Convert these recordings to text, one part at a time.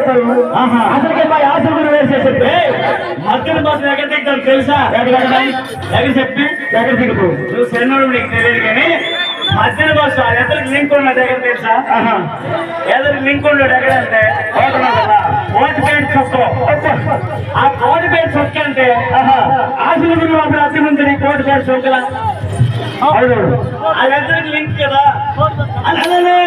చెప్తారు. అసలుకే మా యాసలు కూడా వేసేసి మధ్యన బస్సు ఎక్కడ దిగుతారు తెలుసా? ఎక్కడ చెప్పి ఎక్కడ దిగుతావు నువ్వు చిన్నోడు నీకు తెలియదు కానీ మధ్యన బస్సు అది ఎదురు లింక్ ఉన్నది ఎక్కడ తెలుసా? ఎదురు లింక్ ఉన్నాడు ఎక్కడంటే కోటిపేట చొక్క. ఆ కోటిపేట చొక్క అంటే ఆశలు అప్పుడు అతి ముందు కోటిపేట చొక్కల అది ఎదురు లింక్ కదా. అలానే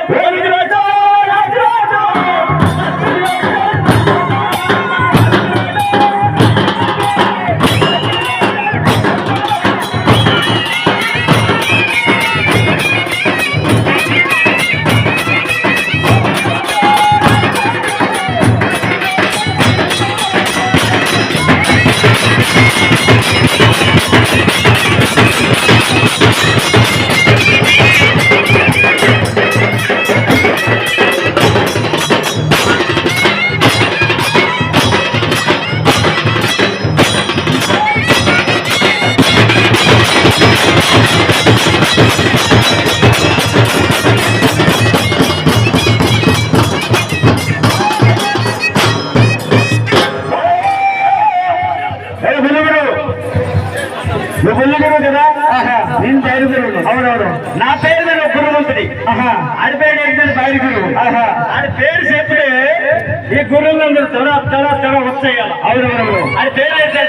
అవునవును నా పేరు మీద గురువంతుడి అది పేరు ఏంటంటే బయట గురువు అది పేరు చెప్తే ఈ గురువులందరూ త్వర త్వర త్వర వచ్చేయాలి. అవునవును అది పేరు అయితే